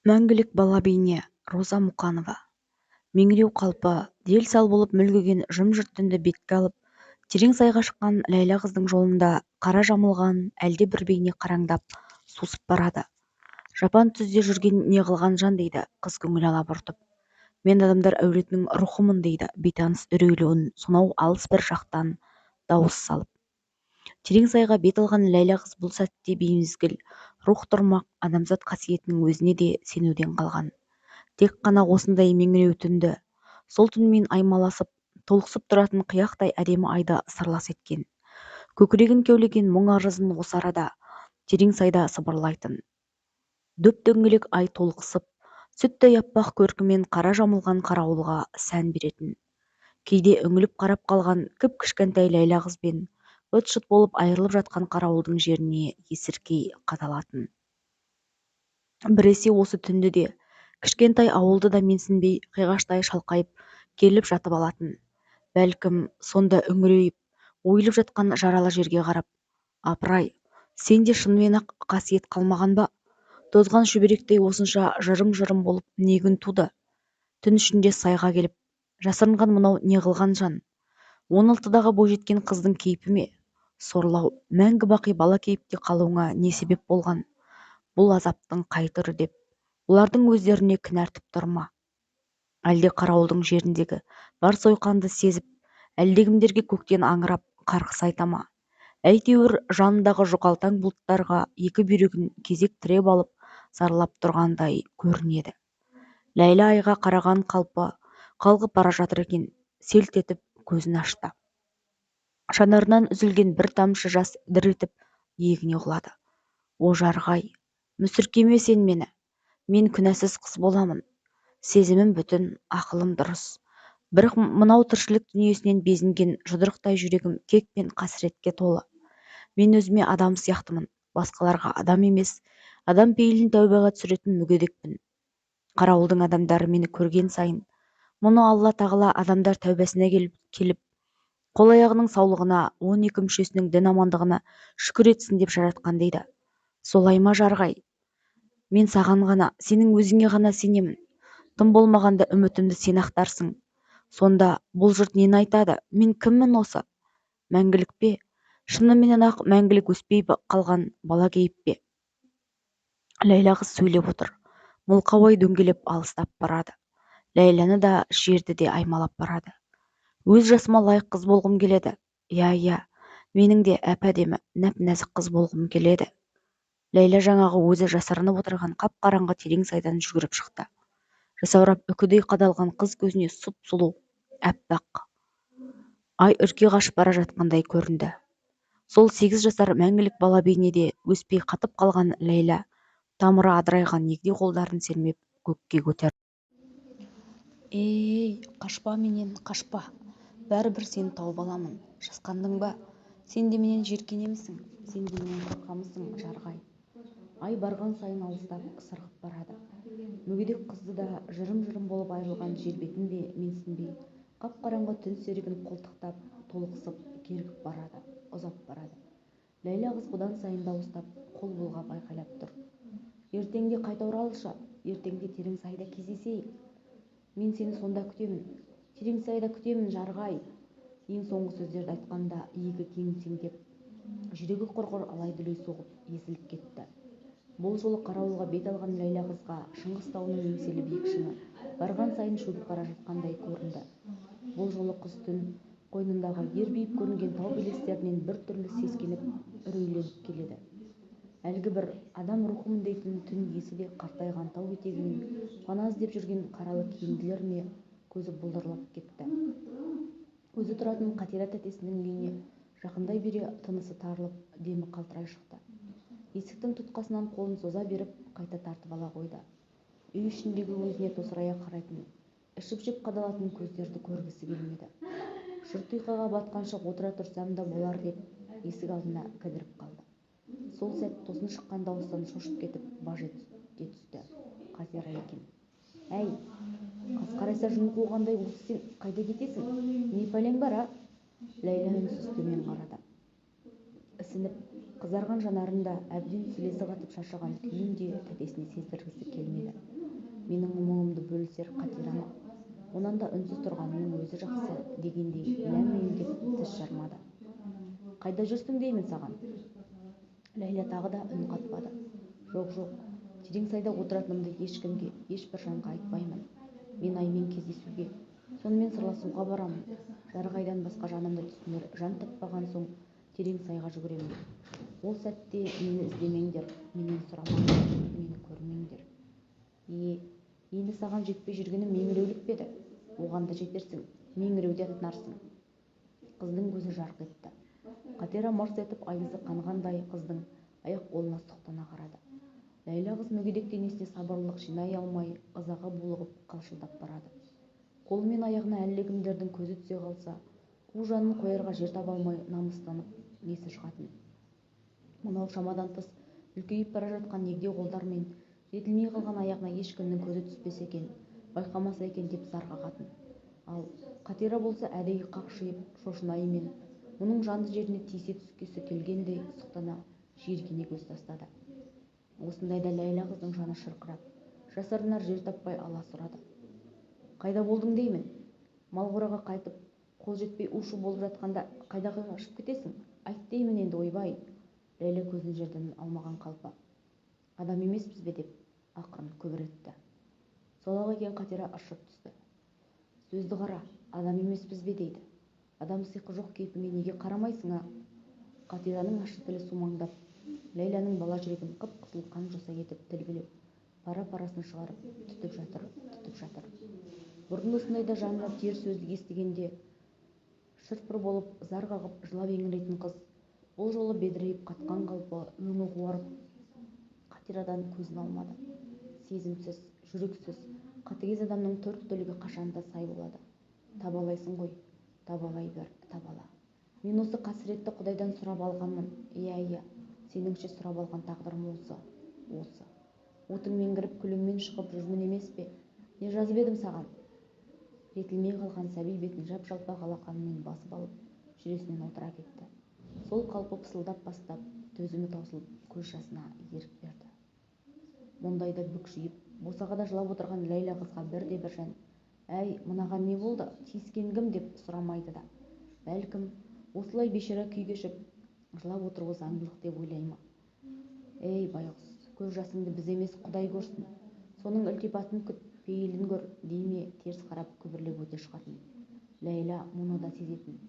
Мәңгілік бала бейне Роза Мұқанова. Меңіреу қалпы дел-сал болып мүлгіген жым-жырт түнді бетке алып, терең сайға шыққан Ләйлә қыздың жолында қара жамылған әлде бір бейне қараңдап сусып барады. Жапан түзде жүрген неғылған жан дейді қыз көңіл алабұртып. Мен адамдар әулетінің рухымын дейді бейтаныс үрейлі үн сонау алыс бір жақтан дауыс салып. Терең сайға бет алған Ләйлә қыз бұл сәтте беймезгіл, рух тұрмақ адамзат қасиетінің өзіне де сенуден қалған. Тек қана осындай меңіреу түнді, сол түнмен аймаласып, толықсып тұратын қияқтай әдемі айды сырлас еткен. Көкірегін кеулеген мұң арызын осы арада, терең сайда сыбырлайтын. Дөп-дөңгелек ай толықсып, сүттей аппақ көркімен қара жамылған қарауылға сән беретін. Кейде үңіліп қарап қалған кіп-кішкентай Ләйлә қызбен быт-шыт болып айырылып жатқан қарауылдың жеріне есіркей қадалатын. Біресе осы түнді де, кішкентай ауылды да менсінбей қиғаштай шалқайып келіп жатып алатын. Бәлкім, сонда үңірейіп, ойылып жатқан жаралы жерге қарап, апыр-ай, сенде шынымен-ақ қасиет қалмаған ба? Тозған шүберектей осынша жырым-жырым болып не күн туды? Түн ішінде сайға келіп, жасырынған мынау неғылған жан? 16-дағы бойжеткен қыздың кейпі ме? Сорлау, мәңгі бақи бала кейіпте қалуыңа не себеп болған? Бұл азаптың қай түрі деп, олардың өздеріне кінә артып тұр ма? Әлде қарауылдың жеріндегі бар сойқанды сезіп, әлдекімдерге көктен аңырап қарғыс айта ма? Әйтеуір жанындағы жұқалтаң бұлттарға екі бүйрегін кезек тіреп алып зарлап тұрғандай көрінеді. Ләйлә айға қараған қалпы қалғып бара жатыр екен, селт етіп көзін ашты. Жанарынан үзілген бір тамшы жас дір етіп иегіне құлады. О жарғай, мүсіркеме сен мені, мен күнәсіз қыз боламын. Сезімім бүтін, ақылым дұрыс. Бірақ мынау тіршілік дүниесінен безінген жұдырықтай жүрегім кек пен қасіретке толы. Мен өзіме адам сияқтымын, басқаларға адам емес, адам пейілін тәубаға түсіретін мүгедекпін. Қарауылдың адамдары мені көрген сайын, мұны Алла тағала адамдар тәубасына келіп, қол-аяғының саулығына, 12 мүшесінің дін амандығына шүкір етсін деп жаратқан дейді. Солай ма жарғай? Мен саған ғана, сенің өзіңе ғана сенемін. Тым болмағанда үмітімді сен ақтарсың. Сонда бұл жұрт нені айтады? Мен кіммін осы? Мәңгілік пе? Шыныменен-ақ мәңгілік өспей қалған бала кейіп пе? Ләйлә қыз сөйлеп отыр. Мылқау ай дөңгелеп алыстап барады. Ләйләні да жерді де аймалап барады. Өз жасыма лайық қыз болғым келеді. Иә, менің де әп-әдемі, нәп-нәзік қыз болғым келеді. Ләйлә жаңағы өзі жасырынып отырған қап-қараңғы терең сайдан жүгіріп шықты. Жасаурап үкідей қадалған қыз көзіне сұп-сұлу, әппақ ай үрке қашып бара жатқандай көрінді. Сол 8 жасар мәңгілік бала бейнеде өспей қатып қалған Ләйлә тамыры адырайған егде қолдарын сермеп көкке көтерді. Ей, қашпа менен, қашпа. Бәрібір сені тауып аламын. Жасқандың ба? Сен де менен жеркенемісің? Сен де менен қорқамысың, жарғай? Ай барған сайын алыстап сырғып барады. Мүгедек қызды да жырым-жырым болып айырылған жер бетін де менсінбей, қап-қараңғы түн серігін қолтықтап, толықсып, кергіп барады, ұзап барады. Ләйлә қыз бұдан сайын дауыстап, қол бұлғап айқайлап тұр. Ертеңде қайта оралшы, ертеңде терең сайда кездесейік. Мен сені сонда күтемін, терең сайда күтемін, жарғай. Ең соңғы сөздерді айтқанда иегі кеңсеңдеп, жүрегі құрғыр алай-дүлей соғып езіліп кетті. Бұл жолы қарауылға бет алған Ләйлә қызға Шыңғыс тауының еңселі биік шыңы барған сайын шөгіп бара жатқандай көрінді. Бұл жолы қыз түн қойнындағы ербиіп көрінген тау белестерінен бір түрлі сескеніп, үрейленіп келеді. Әлгі бір адам рухымын дейтін түн иесі де қартайған тау етегінен пана іздеп жүрген қаралы киімділер ме көзі бұлдырлап кетті. Өзі тұратын Қатира тәтесінің үйіне жақындай бере тынысы тарылып, демі қалтырай шықты. Есіктің тұтқасынан қолын соза беріп, қайта тартып ала қойды. Үй ішіндегі өзіне тосырая қарайтын, ішіп-жеп қадалатын көздерді көргісі келмеді. Жұрт ұйқыға батқанша отыра тұрсам да болар деп есік алдына кідіріп қалды. Сол сәт тосын шыққан дауыстан шошып кетіп баж ете түсті. Қатира екен. Әй, қас қарайса жүн қуғандай осы сен қайда кетесің? Не пәлең бар, а? Ләйлә үнсіз төмен қарады. Ісініп, қызарған жанарында әбден сілесі қатып шаршаған күйін де тәтесіне сездіргісі келмеді. менің мұңымды бөлісер Қатира ма? Онан да үнсіз тұрғанының өзі жақсы дегендей ләм-мим деп тіс жармады. Қайда жүрсің деймін саған? Ләйлә тағы да үн қатпады. Жоқ, Тереңсайда отыратынымды ешкімге, ешбір жанға айтпаймын. Мен Аймен кездесуге, сонымен сырласуға барамын. Жарғайдан басқа жанымды түсінер жан таппаған соң Тереңсайға жүгіремін. Ол сәтте мені іздемеңдер, менен сұрамаңдар, мені көрмеңдер. Енді саған жетпей жүргенім меңіреулік пе еді? Оған да жетерсің, меңіреуде атынарсың. Қыздың көзі жарқ етті. Қатира мырс етіп айызы қанғандай қыздың аяқ-қолына сұқтана қарады. Ләйлә қыз мүгедек денесіне сабырлық жинай алмай, ызаға булығып қалшылдап барады. Қолы мен аяғына әлдекімдердің көзі түсе қалса, қу жанын қоярға жер таба алмай намыстанып несі шығатын. Мынау шамадан тыс үлкейіп бара жатқан егде қолдар мен жетілмей қалған аяғына ешкімнің көзі түспесе екен, байқамаса екен деп зар қағатын. Ал Қатира болса әдейі қақшиып, шошынаймен мұның жанды жеріне тисе түскесі келгендей сұқтана жиіркене көз тастады. Осындайда Ләйлә қыздың жаны шырқырап, жасырынар жер таппай аласұрады. Қайда болдың деймін? Мал қораға қайтып, қол жетпей у-шу болып жатқанда қайда қашып кетесің? Айт деймін енді, ойбай. Ләйлә көзін жерден алмаған қалпы. Адам емеспіз бе деп ақырын күбір етті. Сол-ақ екен, Қатира ыршып түсті. Сөзді қара, адам емеспіз бе дейді. Адам сиқы жоқ кейпіңе неге қарамайсың, а? Қатираның ащы тілі сумаңдап, Ләйләнің бала жүрегін қып-қызыл қан жоса етіп тілгілеп, пара-парасын шығарып түтіп жатыр. Бұрын осындайда жанына тиер сөзді естігенде шырпыр болып, зар қағып, жылап еңірейтін қыз, бұл жолы бедірейіп қатқан қалпы, өңі қуарып, Қатирадан көзін алмады. Сезімсіз, жүрексіз, қатыгез адамның төрт-түлігі қашанда сай болады. Табалайсың ғой, табалай бер, табала. Мен осы қасіретті Құдайдан сұрап алғанмын. Иә, сеніңше сұрап алған тағдырым осы. Отыңмен кіріп, күліңмен шығып жүрмін емес пе? Не жазып едім саған? Жетілмей қалған сәби бетін жап-жалпақ алақанымен басып алып, жүресінен отыра кетті. Сол қалпы пысылдап бастап, төзімі таусылып, көз жасына ерік берді. Мұндайда бүкшиіп, босағада жылап отырған Ләйлә қызға бірде-бір жан, әй, мынаған не болды, тиіскен кім деп сұрамайды да. Бәлкім, осылай бейшара күй кешіп, жылап отыруы заңдылық деп ойлай ма? Ей, байғұс, көз жасыңды біз емес, Құдай көрсін. Соның ілтипатын күт, пейілін көр, дейме теріс қарап күбірлеп өте шығатын. Ләйлә мұны да сезетін.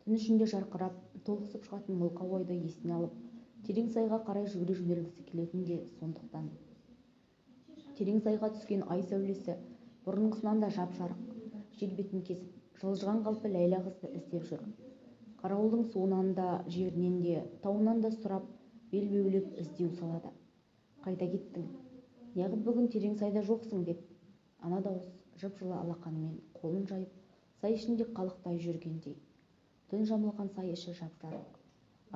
Түн ішінде жарқырап, толықсып шығатын мылқау ойды есіне алып, Тереңсайға қарай жүгіре жөнелгісі келетін де сондықтан. Тереңсайға түскен ай сәулесі бұрынғысынан да жап-жарық, жел бетін кесіп, жылжыған қалпы Ләйлә қызды іздеп жүр. Қарауылдың суынан да, жерінен де, тауынан да сұрап, бел-беулеп іздеу салады. Қайда кеттің? Неғып бүгін Тереңсайда жоқсың деп. Ана дауыс жып-жылы алақанымен қолын жайып, сай ішінде қалықтай жүргендей. Түн жамылған сай іші жап-жарық,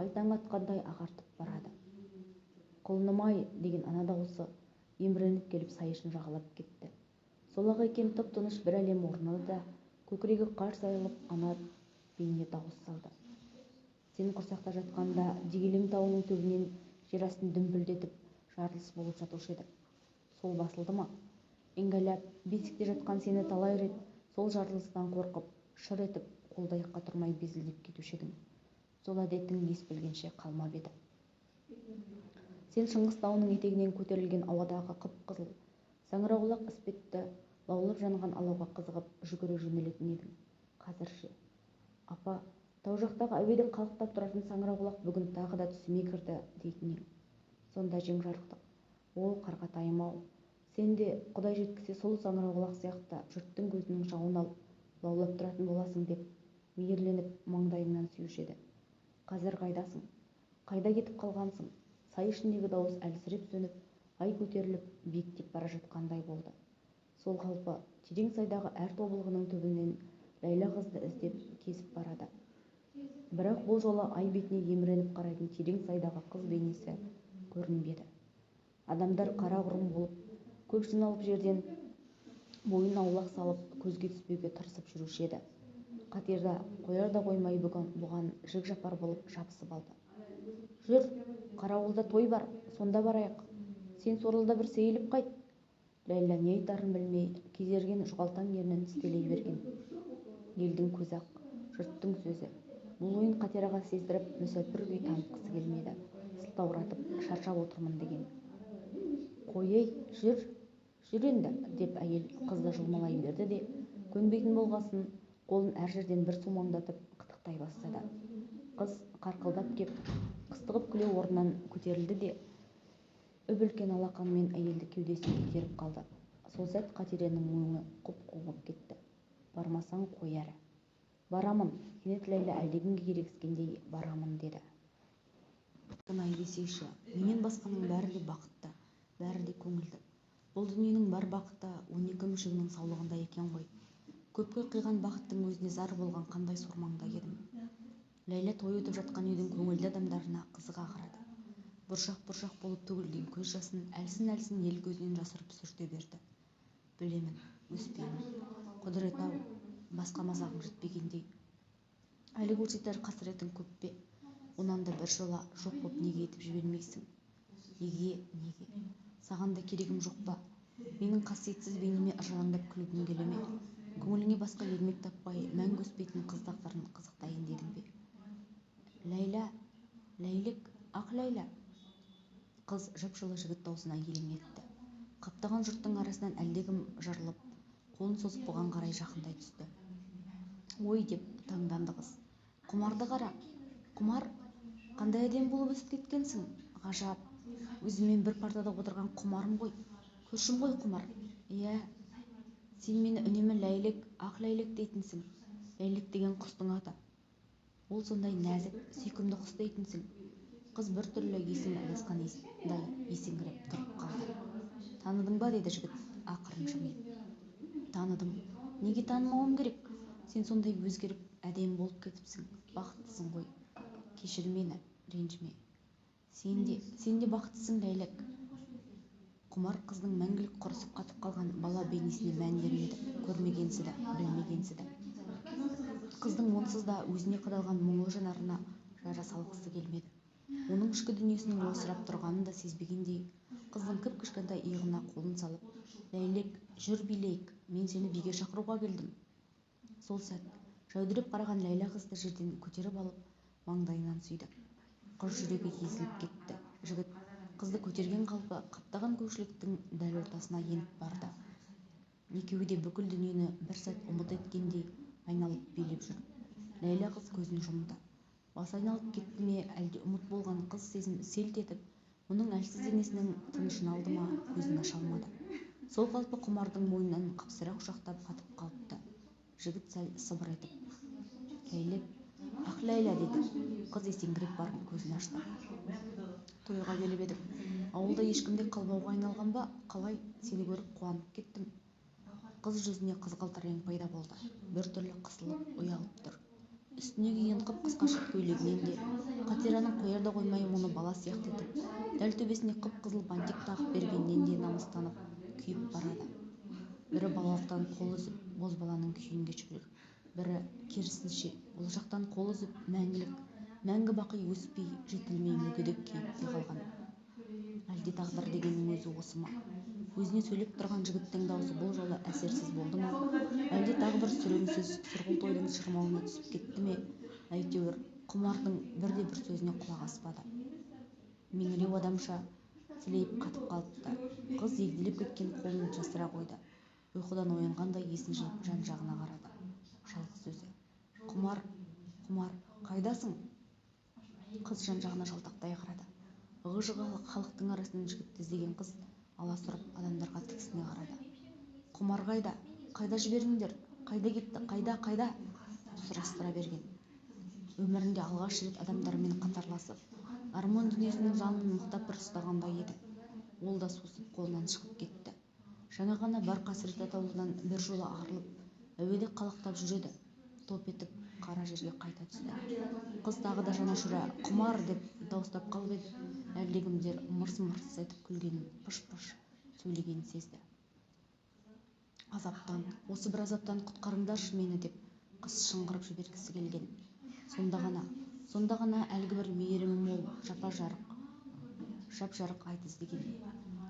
ай таң атқандай ағартып барады. Құлыным-ай деген ана дауысы еміреніп келіп сай ішін жағалап кетті. Сол-ақ екен, тып-тыныш бір әлем орнады да, көкірегі қарс айылып, ана бейне дауыс салды. Сен құрсақта жатқанда Дегелең тауының төбінен жер астын дүмпілдетіп жарылыс болып жатушы еді. Сол басылды ма? Еңгәләп, бесікте жатқан сені талай рет сол жарылыстан қорқып, шыр етіп, қолды-аяққа тұрмай безілдеп кетуші едің. Сол әдетің ес білгенше қалмап еді. Сен Шыңғыс тауының етегінен көтерілген ауадағы қып-қызыл, саңырауқұлақ іспетті, лаулап жанған алауға қызығып жүгіре жөнелетін едің. Қазір ше? Апа, тау жақтағы әуеде қалықтап тұратын саңырауқұлақ бүгін тағы да түсіме кірді дейтін ең. Сонда жең жарықтық. О, қарғатайым-ау, сен де Құдай жеткісе сол саңырауқұлақ сияқты жұрттың көзінің жауын алып лаулап тұратын боласың деп мейірленіп маңдайыңнан сүйуші еді. Қазір қайдасың? Қайда кетіп қалғансың? Сай ішіндегі дауыс әлсіреп сөніп, ай көтеріліп, биіктеп бара жатқандай болды. Сол қалпы Тереңсайдағы әр тобылғының түбінен Ләйлә қызды іздеп кесіп барады. Бірақ бұл жолы ай бетіне еміреніп қарайтын Тереңсайдағы қыз бейнесі көрінбеді. Адамдар қара-құрым болып, көп жиналып жерден бойын аулақ салып, көзге түспеуге тырысып жүруші еді. Қатира қояр да қоймай бұған жік-жапар болып жабысып алды. Жүр, қарауылда той бар, сонда барайық. Сен сорлыда бір сейіліп қайт. Ләйлә не айтарын білмей кезерген жұғалтаң ернін тістелей берген. Елдің көзі ақ, жұрттың сөзі. Бұл ойын қатераға сездіріп мүсәпір күй танытқысы келмеді. Сылтауратып шаршап отырмын деген. Қой-ей, жүр енді, деп әйел қызды жұлмалай берді де, көнбейтін болғасын қолын әр жерден бір сумаңдатып қытықтай бастады. Қыз қарқылдап кеп, қыстығып күле орнынан көтерілді де, үп-үлкен алақанымен әйелді кеудесіне итеріп қалды. Сол сәт Қатеренің өңі құп-қу боп кетті. Бармасаң қой әрі. Барамын, кенет Ләйлә әлдекімге ерегіскендей барамын деді. Тынай десейші, менен басқаның бәрі де бақытты, бәрі де көңілді. Бұл дүниенің бар бақыты 12 мүшігінің саулығында екен ғой. Көпке қиған бақыттың өзіне зар болған қандай сормаңда едім. Ләйлә той өтіп жатқан үйдің көңілді адамдарына қызыға қарады. Бұршақ-бұршақ болып төгілген көз жасын әлсін-әлсін ел көзінен жасырып сүрте берді. Білемін, өспеймін. Құдірет-ау, басқа мазағың жетпегендей. Әлі көрсетер қасіретің көп пе? Онан да бір жола жоқ боп неге етіп жібермейсің? Неге? Саған да керегім жоқ па? Менің қасиетсіз бейнеме ыржалаңдап күлгің келе ме? Көңіліңе басқа ермек таппай, мәңгі өспейтін қыз тағдырын қызықтайын дедің бе? Ләйлә, Ләйлек, ақ Ләйлә. Қыз жып-жылы жігіт даусына елең етті. Қаптаған жұрттың арасынан әлдекім жырылып, қолын созып бұған қарай жақындай түсті. Ой, деп таңданды қыз. Құмарды қара. Құмар, қандай әдем болып өсіп кеткенсің. Ғажап, өзімен бір партада отырған Құмарым ғой. Көршім ғой Құмар. Иә, сен мені үнемі Ләйлек, ақ Ләйлек дейтінсің. Ләйлек деген құстың аты. Ол сондай нәзік, сүйкімді құс дейтінсің. Қыз бір түрлі есін адасқандай есеңгіреп тұрып қалды. Таныдың ба, деді жігіт ақырын жымиып. Таныдым. Неге танымауым керек? Сен сондай өзгеріп, әдемі болып кетіпсің. Бақыттысың ғой. Кешір мені, ренжіме. Сен де бақыттысың, Ләйлек. Құмар қыздың мәңгілік құрысып қатып қалған бала бейнесіне мән бермеді, көрмегенсіді, білмегенсіді. Қыздың онсыз да өзіне қадалған мұңлы жанарына жара салғысы келмеді. Оның ішкі дүниесінің ойсырап тұрғанын да сезбегендей, қыздың кіп-кішкентай иығына қолын салып, Ләйлек, жүр билейік, мен сені биге шақыруға келдім. Сол сәт жәудіреп қараған Ләйлә қызды жерден көтеріп алып, маңдайынан сүйді. Қыз жүрегі езіліп кетті. Жігіт қызды көтерген қалпы қаптаған көпшіліктің дәл ортасына еніп барды. Екеуі де бүкіл дүниені бір сәт ұмыт еткендей айналып билеп жүр. Ләйлә қыз көзін жұмды. Басы айналып кетті ме, әлде ұмыт болған қыз сезім селт етіп, мұның әлсіз денесінің тынышын алды ма, көзін аша алмады. Сол қалпы Құмардың мойнынан қапсыра құшақтап қатып қалыпты. Жігіт сәл сыбыр етіп, Ләйлек, ақ Ләйлә, деді. Қыз есеңгіреп барып көзін ашты. Тойға келіп едік. Ауылда ешкімде қалмауға айналған ба? Қалай? Сені көріп қуанып кеттім. Қыз жүзіне қызғылт рең пайда болды. Bir түрлі қысылып, ұялып тұр. Үстіне киген қып-қысқа шыт көйлегінен де, Қатераның қояр да қоймай мұны бала сияқты етіп, дәл төбесіне қып-қызыл бантик тағып бергеннен де намыстанып, күйіп барады. Бірі балалықтан қол үзіп, бозбаланың күйін кешірер. Бірі керісінше, ол жақтан қол үзіп, мәңгі бақи өспей, жетілмей мүгедек кейіпте қалған. Әлде тағдыр дегеннің өзі осы ма? Өзіне сөйлеп тұрған жігіттің даусы бұл жолы әсерсіз болды ма? Әлде тағы бір сүреңсіз сұрғылт ойдың шырмауына түсіп кетті ме? Әйтеуір, Құмардың бірде-бір сөзіне құлақ аспады. Меңіреу адамша сілейіп қатып қалыпты. Қыз егделеп кеткен қолын жасыра қойды. Ұйқыдан оянғандай есін жиып жан-жағына қарады. Жалғыз өзі. Құмар, қайдасың? Қыз жан-жағына жалтақтай қарады. Ығы-жығы халықтың арасынан жігітті іздеген қыз аласұрып адамдарға тіксіне қарады. Құмар қайда? Қайда жібердіңдер? Қайда кетті? Қайда? Сұрастыра берген. Өмірінде алғаш рет адамдармен қатарласып, арман дүниесінің жанын мықтап бір ұстағандай еді. Ол да сусып қолынан шығып кетті. Жаңа ғана бар қасірет атаулыдан бір жолы арылып, әуеде қалықтап жүреді. Топ етіп қара жерге қайта түсті. Қыз тағы да жанашыра Құмар деп дауыстап қалып еді. Әлдекімдер мырс-мырс етіп күлгенін, пыш-пыш сөйлегенін сезді. Азаптан, осы бір азаптан құтқарыңдаршы мені деп қыз шыңғырып жібергісі келген. Сонда ғана әлгі бір мейірімі мол, жап-жарық ай іздеген.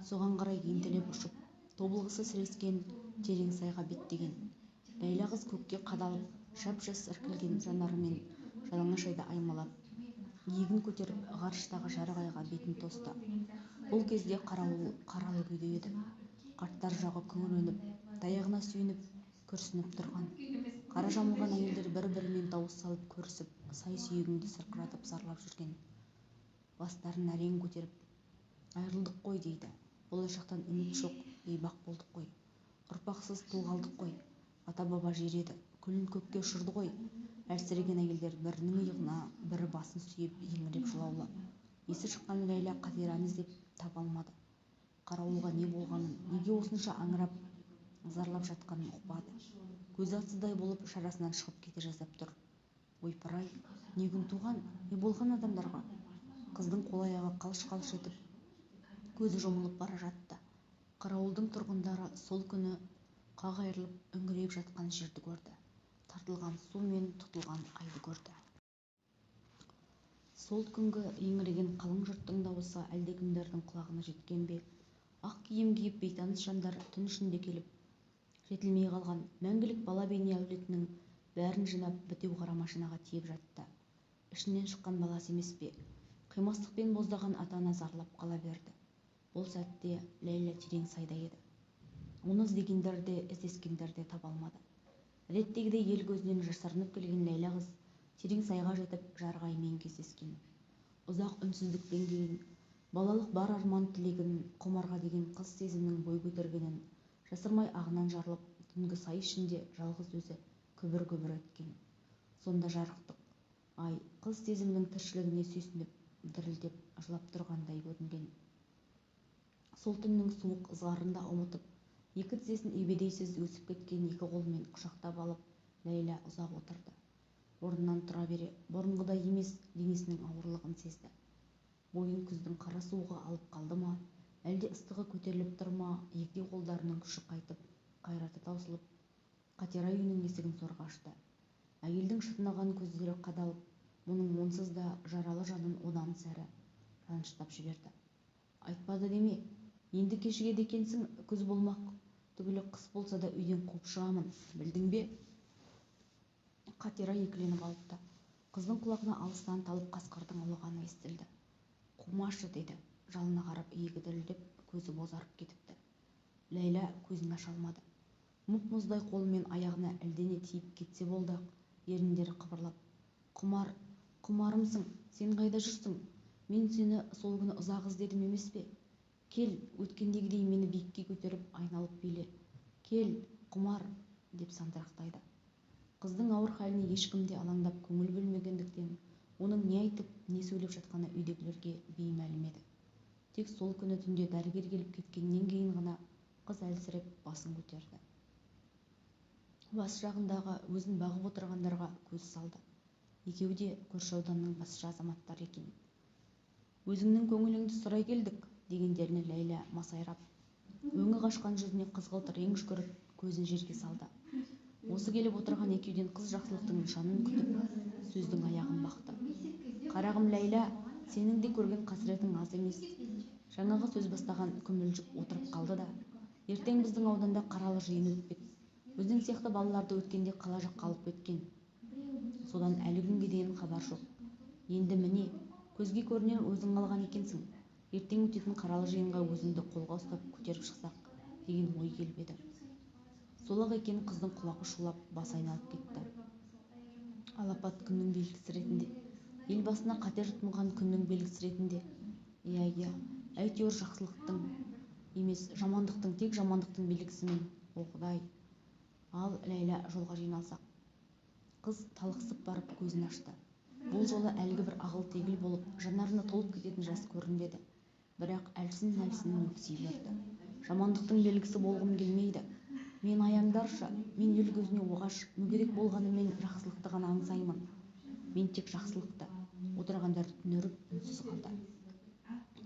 Соған қарай ентелеп ұшып, тобылғысы сірескен терең сайға беттеген. Ләйлә қыз көкке қадалып жап-жас іркілген жанарымен жалаңаш айды аймалап, иегін көтеріп ғарыштағы жарық айға бетін тосты. Бұл кезде қарауыл қаралы күйде еді. Қарттар жағы күңіреніп, таяғына сүйеніп, күрсініп тұрған. Қара жамылған әйелдер бір-бірімен дауыс салып көрісіп, сай-сүйегіңді сырқыратып зарлап жүрген. Бастарын әрең көтеріп, айырылдық қой дейді. Болашақтан үміт жоқ, бейбақ болдық қой. Ұрпақсыз тұл қалдық қой. Ата-баба жер еді, күлін көкке ұшырды ғой. Әлсіреген әйелдер бірінің иығына бірі басын сүйеп еңіреп жылаулы. Есі шыққан Ләйлә Қатираны іздеп таба алмады. Қарауылға не болғанын, неге осынша аңырап, зарлап жатқанын ұқпады. Көзі атсыздай болып шарасынан шығып кете жаздап тұр. Ойпыр-ай, не күн туған, не болған адамдарға? Қыздың қол-аяғы қалш-қалш етіп, көзі жұмылып бара жатты. Қарауылдың тұрғындары сол күні қақ айырылып үңірейіп жатқан жерді көрді. Тартылған су мен тұтылған айды көрді. Сол күнгі еңіреген қалың жұрттың дауысы әлдекімдердің құлағына жеткен бе? Ақ киім киіп бейтаныс жандар түн ішінде келіп, жетілмей қалған мәңгілік бала бейне әулетінің бәрін жинап бітеу қара машинаға тиеп жатты. Ішінен шыққан баласы емес пе? Қимастықпен боздаған ата-ана зарлап қала берді. Бұл сәтте Ләйлә терең сайда еді. Оны іздегендер де, іздескендер де таба алмады. Әдеттегідей ел көзінен жасырынып келген Ләйлә қыз терең сайға жетіп жарық аймен кездескен. Ұзақ үнсіздіктен кейін балалық бар арман тілегін, құмарға деген қыз сезімнің бой көтергенін жасырмай ағынан жарылып, түнгі сай ішінде жалғыз өзі күбір-күбір еткен. Сонда жарықтық ай қыз сезімнің тіршілігіне сүйсініп, дірілдеп жылап тұрғандай көрінген. Сол түннің суық ызғарында ұмытып, екі тізесін ебедейсіз өсіп кеткен екі қолымен құшақтап алып, Ләйлә ұзақ отырды. Орнынан тұра бере, бұрынғыдай емес, денесінің ауырлығын сезді. Бойын күздің қара суығы алып қалды ма, әлде ыстығы көтеріліп тұр ма? Егде қолдарының күші қайтып, қайраты таусылып, Қатира үйінің есігін зорға ашты. Әйелдің шытынаған көздері қадалып, мұның онсыз да жаралы жанын одан сәрі жаныштап жіберді. Айтпады деме, енді кешігеді екенсің, күз болмақ түгілі қыс болса да үйден қуып шығамын, білдің бе? Қатира екіленіп алыпты. Қыздың құлағына алыстан талып қасқырдың ұлығаны естілді. Қумашы деді, жалына қарап иегі дірілдеп, көзі бозарып кетіпті. Ләйлә көзін аша алмады. Мұп-мұздай қолымен аяғына әлдене тиіп кетсе болды, еріндері қыбырлап. Құмарымсың, сен қайда жүрсің? Мен сені сол күні ұзақ іздедім емес пе? Кел, өткендегідей мені биікке көтеріп, айналып биле. Кел, құмар, деп сандырақтайды. Қыздың ауыр халіне ешкім де алаңдап көңіл бөлмегендіктен, оның не айтып, не сөйлеп жатқаны үйдегілерге беймәлім еді. Тек сол күні түнде дәрігер келіп кеткеннен кейін ғана қыз әлсіреп басын көтерді. Бас жағындағы өзін бағып отырғандарға көз салды. Екеуі де көрші ауданның басшы азаматтар екен. Өзіңнің көңіліңді сұрай келдік, дегендеріне Ләйлә масайрап, өңі қашқан жүзіне қызғылт рең жүгіріп, көзін жерге салды. Осы келіп отырған екеуден қыз жақсылықтың нышанын күтіп, сөздің аяғын бақты. Қарағым Ләйлә, сенің де көрген қасіретің аз емес. Жаңағы сөз бастаған күмілжіп отырып қалды да, ертең біздің ауданда қаралы жиын өтпек. Өзің сияқты балаларды өткенде қала жаққа алып кеткен. Содан әлі күнге дейін хабар жоқ. Енді міне, көзге көрінен өзің қалған екенсің. Ертең өтетін қаралы жиынға өзіңді қолға ұстап көтеріп шықсақ деген ой келіп еді. Сол-ақ екен, қыздың құлағы шулап, басы айналып кетті. Алапат күннің белгісі ретінде, ел басына қатер тұтынған күннің белгісі ретінде. Иә, әйтеуір жақсылықтың емес, жамандықтың, тек жамандықтың белгісімен. О Құдай. Ал Ләйлә, жолға жиналсақ. Қыз талықсып барып көзін ашты. Бұл жолы әлгі бір ағыл-тегіл болып, жанарына толып кететін жас көрінбеді. Бірақ әлсін-әлсін өкси берді. Жамандықтың белгісі болғым келмейді. Мен аяңдаршы, мен ел көзіне оғаш, мүгедек болғанымен жақсылықты ғана аңсаймын. Мен тек жақсылықты. Отырғандар түнеріп үнсіз қалды.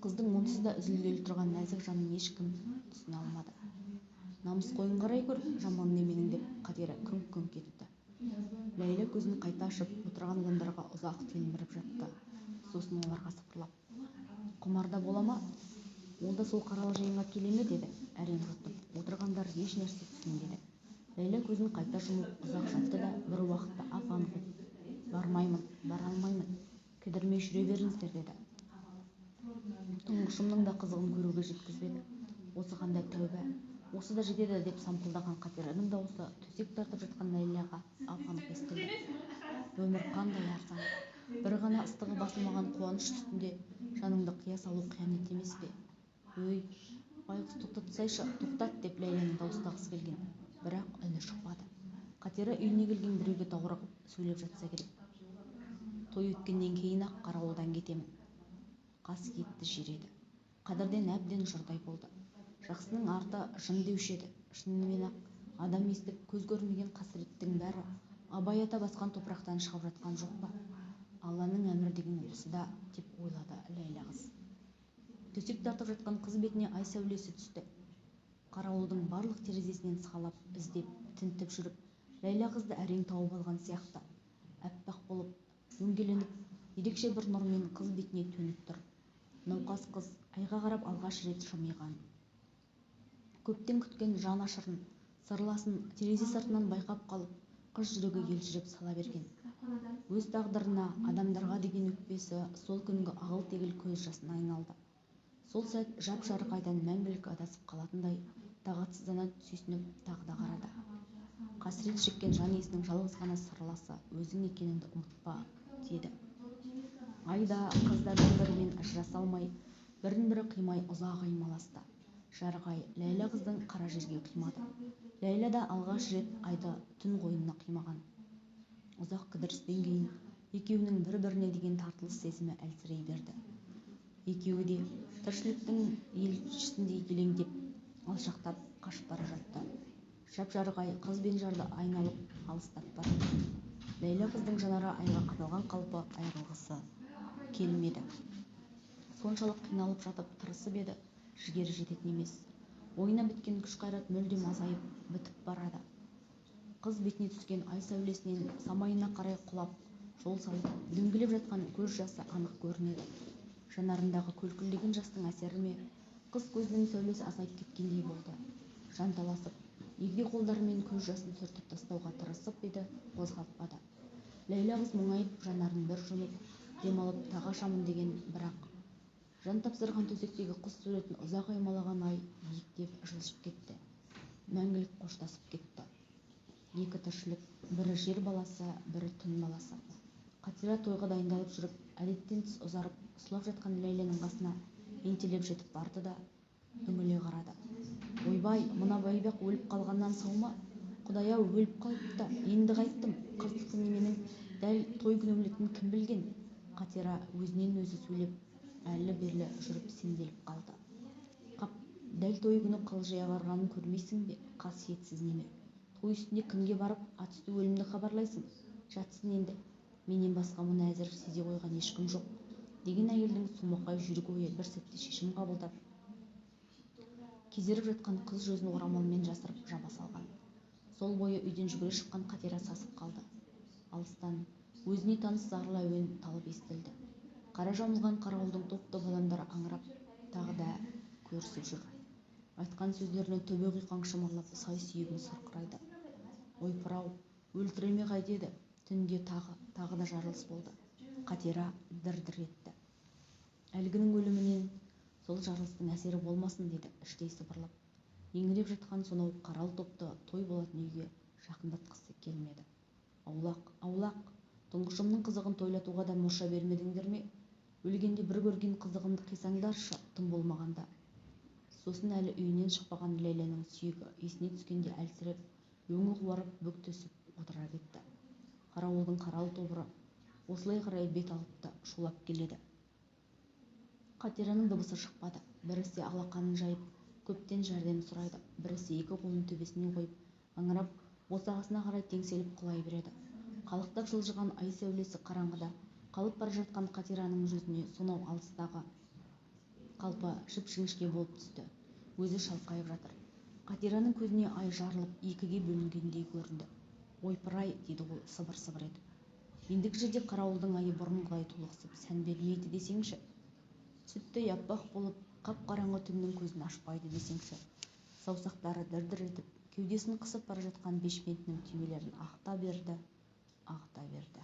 Қыздың онсыз да үзілгелі тұрған нәзік жанын ешкім түсіне алмады. Намыс қойын қарай көр, жаман неменің, деп Қатира күңк-күңк етті. Ләйлә көзін қайта ашып, отырған адамдарға ұзақ телміріп жатты. Сосын оларға сыбырлап, құмарда бола ма? Онда сол қаралы жиынға келе ме, деді. Әрең жұтып, еш нәрсе түсінбеді. Ләйлә көзін қайта жұмып ұзақ жатты да бір уақытта ап-анық еді. Бармаймын, бара алмаймын, кідірмей жүре беріңіздер деді. Тұңғышымның да қызығын көруге жеткізбеді. Осы қандай тәуба, осы да жетеді деп сампылдаған Қатираның дауысы төсек тартып жатқан Ләйләға ап-анық естілді. Өмір қандай арзан, бір ғана ыстығы басылмаған қуаныш үстінде жаныңды қия салу қиянат емес пе? Өй, байғұс, тоқтатсайшы, тоқтат деп Ләйләнің дауыстағысы келген, бірақ үні шықпады. Қатира үйіне келген біреуге даурығып сөйлеп жатса керек. Той өткеннен кейін-ақ қарауылдан кетемін. Қасиетті жер еді. Қадірден әбден жұрдай болды. Жақсының арты жын деуші еді. Шынымен-ақ адам естіп көз көрмеген қасіреттің бәрі Абай ата басқан топырақтан шығып жатқан жоқ па? Алланың әмірі деген осы да, деп ойлады Ләйлә қыз. Төсек тартып жатқан қыз бетіне ай сәулесі түсті. Қарауылдың барлық терезесінен сығалап, іздеп, тінтіп жүріп, Ләйлә қызды әрең тауып алған сияқты. Әппақ болып, өңгеленіп, ерекше бір нұрмен қыз бетіне төніп тұр. Науқас қыз айға қарап алғаш рет жымиған. Көптен күткен жан ашырын, сырласын терезе сыртынан байқап қалып, қыз жүрегі елжіреп сала берген. Өз тағдырына, адамдарға деген өкпесі сол күнгі ағыл-тегіл көз жасына айналды. Сол сәт жап-жарық айдан мәңгілік адасып қалатындай тағатсыздана сүйсініп тағы да қарады. Қасірет шеккен жан иесінің жалғыз ғана сырласы өзің екеніңді ұмытпа, деді. Айда, қызда бір-бірімен ажыраса алмай, бірін-бірі қимай ұзақ аймаласты. Жарық ай Ләйлә қыздың қара жерге қимады. Ләйлә да алғаш рет айды түн қойнына қимаған. Ұзақ кідірістен кейін екеуінің бір-біріне деген тартылыс сезімі әлсірей берді. Екеуі де тіршіліктің елшісіндей елеңдеп, алшақтап қашып бара жатты. Жап-жарық ай қыз бен жарды айналып алыстап барады. Ләйлә қыздың жанары айға қадалған қалпы айырылғысы келмеді. Соншалық қиналып жатып тырысып еді, жігері жететін емес. Ойына біткен күш-қайрат мүлдем азайып, бітіп барады. Қыз бетіне түскен ай сәулесінен самайына қарай құлап, жол салып, дөңгелеп жатқан көз жасы анық көрінеді. Жанарындағы көлкілдеген жастың әсері ме, қыз көзінің сәулесі азайып кеткендей болды. Жанталасып, егде қолдарымен көз жасын сүртіп тастауға тырысып еді, қозғалтпады. Ләйлә қыз мұңайып, жанарын бір жұмып, демалып тағы ашамын деген, бірақ жан тапсырған төсектегі қыз суретін ұзақ аймалаған ай биіктеп жылжып кетті. Мәңгілік қоштасып кетті. Екі тіршілік, бірі жер баласы, бірі түн баласы. Қатира тойға дайындалып жүріп, әдеттен тыс ұзарып, сұлап жатқан Ләйләнің қасына ентелеп жетіп барды да үңіле қарады. Ойбай, мына байбақ өліп қалғаннан сау ма? Құдай-ау, өліп қалыпты, енді қайттым. Қырсық неменің дәл той күні өлетінін кім білген? Қатира өзінен өзі сөйлеп, әлі-берлі жүріп сенделіп қалды. Қап, дәл той күні қылжия барғанын көрмейсің бе? Қасиетсіз неме. Той үстінде кімге барып ат үсті өлімді хабарлайсың? Жатсын енді. Менен басқа мұны әзір сезе қойған ешкім жоқ, деген әйелдің сумақай жүйрік ойы бір сәтте шешім қабылдап, кезеріп жатқан қыз жүзін орамалмен жасырып жаба салған. Сол бойы үйден жүгіре шыққан Қатира сасып қалды. Алыстан өзіне таныс зарлы әуен талып естілді. Қара жамылған қарауылдың топ-топ адамдары аңырап, тағы да көрісіп жүр. Айтқан сөздеріне төбе құйқаң шымырлап, сай-сүйегің сырқырайды. Ойпыр-ау, өлтіреме қайтеді. Түнде тағы да жарылыс болды. Қатира дір-дір етті. Әлгінің өлімінен сол жарылыстың әсері болмасын деді, іштей сыбырлап. Еңіреп жатқан сонау қаралы топты той болатын үйге жақындатқысы келмеді. Аулақ, аулақ, тұңғышымның қызығын тойлатуға да мұрша бермедіңдер ме? Өлгенде бір көрген қызығымды қисаңдаршы, тым болмағанда. Сосын әлі үйінен шықпаған Ләйләнің сүйегі есіне түскенде әлсіреп, өңі қуарып бүк түсіп отыра кетті. Қарауылдың қаралы тобыры осылай қарай бет алыпты, шулап келеді. Қатираның дыбысы шықпады. Бірісі алақанын жайып, көптен жәрдем сұрайды. Бірісі екі қолын төбесіне қойып, аңырап, босағасына қарай теңселіп құлай береді. Қалықтап жылжыған ай сәулесі қараңғыда қалып бара жатқан Қатираның жүзіне сонау алыстағы қалпы жіп-жіңішке болып түсті. Өзі шалқайып жатыр. Қатираның көзіне ай жарылып, екіге бөлінгендей көрінді. Ойпыр-ай, деді ол сыбыр-сыбыр етіп. Ендігі жерде қарауылдың айы бұрынғыдай толықсып сән бермейді десеңші. Сүттей аппақ болып, қап-қараңғы түннің көзін ашпайды десеңші. саусақтары дір-дір етіп кеудесін қысып бара жатқан бешпентінің түймелерін ағыта берді, ағыта берді.